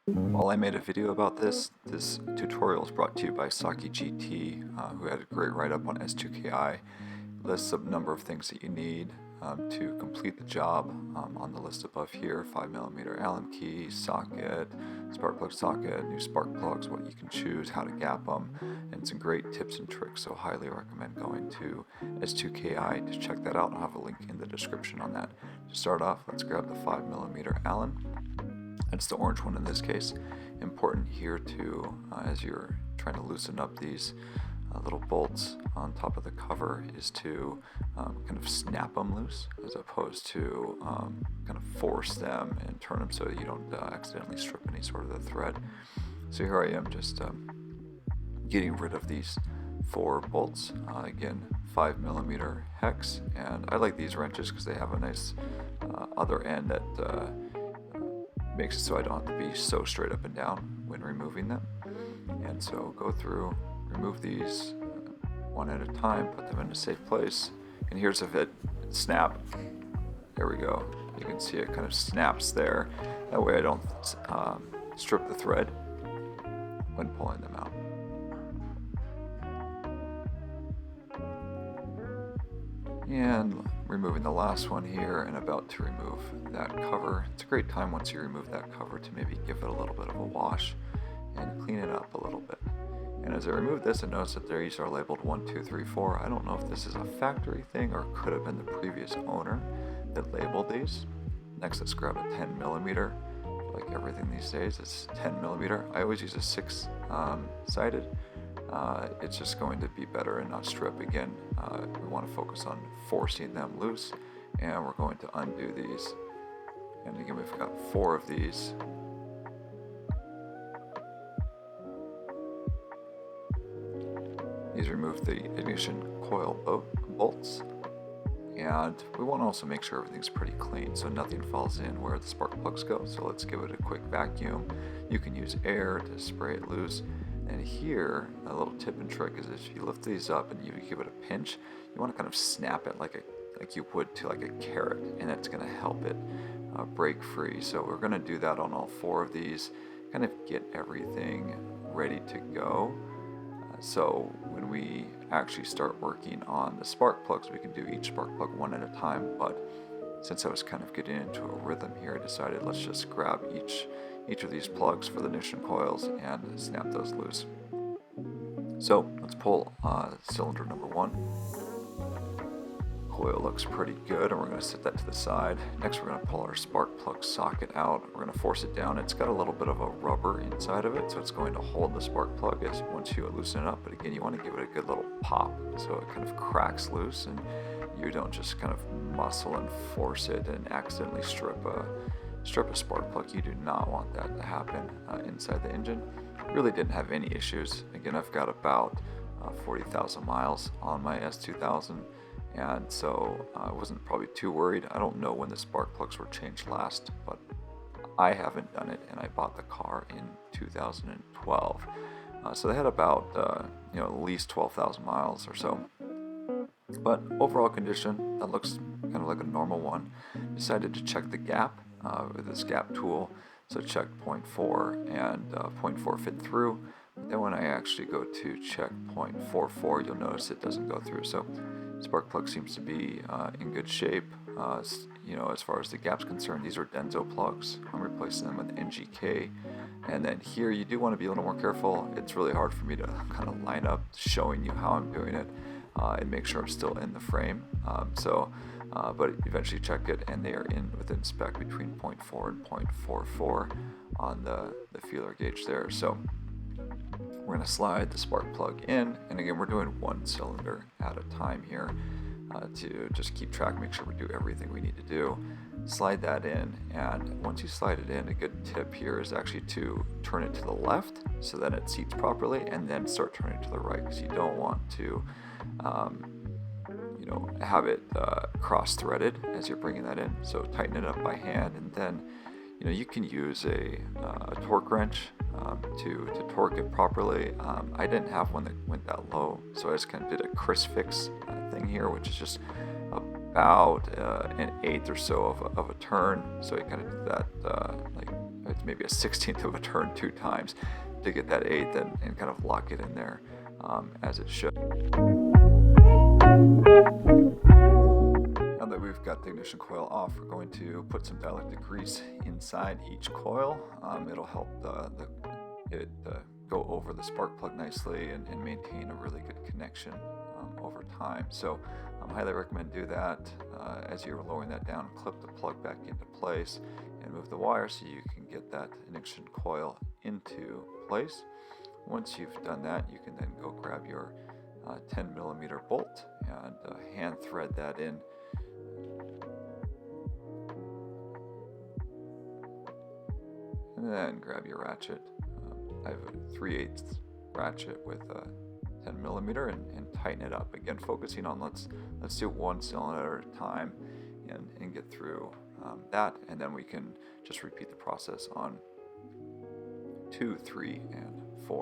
While I made a video about this tutorial is brought to you by Saki GT, who had a great write-up on S2KI. Lists a number of things that you need to complete the job on the list above here: 5mm Allen key, socket, spark plug socket, new spark plugs, what you can choose, how to gap them, and some great tips and tricks. So highly recommend going to S2KI to check that out. I'll have a link in the description on that. To start off, let's grab the 5mm Allen. It's the orange one in this case. Important here too, as you're trying to loosen up these little bolts on top of the cover, is to kind of snap them loose as opposed to kind of force them and turn them so that you don't accidentally strip any sort of the thread. So here I am just getting rid of these 4 bolts. Again, 5mm hex, and I like these wrenches because they have a nice other end that makes it so I don't have to be so straight up and down when removing them. And so go through, remove these one at a time, put them in a safe place. And here's if it snap. There we go. You can see it kind of snaps there. That way I don't strip the thread when pulling them out. And removing the last one here, and about to remove that cover. It's a great time once you remove that cover to maybe give it a little bit of a wash and clean it up a little bit. And as I remove this, I notice that these are labeled 1, 2, 3, 4. I don't know if this is a factory thing or could have been the previous owner that labeled these. Next, let's grab a 10mm. Like everything these days, it's 10mm. I always use a 6-sided. It's just going to be better and not strip. Again, we want to focus on forcing them loose, and we're going to undo these. And again, we've got 4 of these. These remove the ignition coil bolts, and we want to also make sure everything's pretty clean so nothing falls in where the spark plugs go. So let's give it a quick vacuum. You can use air to spray it loose. And here, a little tip and trick is if you lift these up and you give it a pinch, you want to kind of snap it like you would to like a carrot, and it's going to help it break free. So we're going to do that on all 4 of these, kind of get everything ready to go. So when we actually start working on the spark plugs, we can do each spark plug one at a time, but since I was kind of getting into a rhythm here, I decided let's just grab each of these plugs for the ignition coils and snap those loose. So let's pull cylinder number 1. Coil looks pretty good, and we're going to set that to the side. Next, we're going to pull our spark plug socket out. We're going to force it down. It's got a little bit of a rubber inside of it, so it's going to hold the spark plug once you loosen it up. But again, you want to give it a good little pop so it kind of cracks loose, and you don't just kind of muscle and force it and accidentally strip a spark plug. You do not want that to happen inside the engine. Really didn't have any issues. Again, I've got about 40,000 miles on my S2000, and so I wasn't probably too worried. I don't know when the spark plugs were changed last, but I haven't done it, and I bought the car in 2012. So they had about at least 12,000 miles or so. But overall condition, that looks kind of like a normal one. Decided to check the gap with this gap tool. So check 0.4 and 0.4 fit through. Then when I actually go to check 0.44, you'll notice it doesn't go through. So spark plug seems to be in good shape. As far as the gap's concerned, these are Denso plugs. I'm replacing them with NGK. And then here you do want to be a little more careful. It's really hard for me to kind of line up showing you how I'm doing it and make sure I'm still in the frame. But eventually check it, and they are within spec between 0.4 and 0.44 on the feeler gauge there. So we're going to slide the spark plug in, and again, we're doing 1 cylinder at a time here to just keep track, make sure we do everything we need to do. Slide that in, and once you slide it in, a good tip here is actually to turn it to the left so that it seats properly, and then start turning it to the right, because you don't want to have it cross-threaded as you're bringing that in. So tighten it up by hand, and then you can use a torque wrench to torque it properly. I didn't have one that went that low, so I just kind of did a Chris fix thing here, which is just about an eighth or so of a turn. So I kind of did that like it's maybe a 1/16 of a turn 2 times to get that 1/8 and kind of lock it in there as it should. Now that we've got the ignition coil off, we're going to put some dielectric grease inside each coil. It'll help it go over the spark plug nicely and maintain a really good connection over time. So I highly recommend do that. As you're lowering that down, clip the plug back into place and move the wire so you can get that ignition coil into place. Once you've done that, you can then go grab your 10mm bolt and hand thread that in. And then grab your ratchet. I have a 3/8 ratchet with a 10mm and tighten it up. Again, focusing on let's do one cylinder at a time and get through that, and then we can just repeat the process on 2, 3, and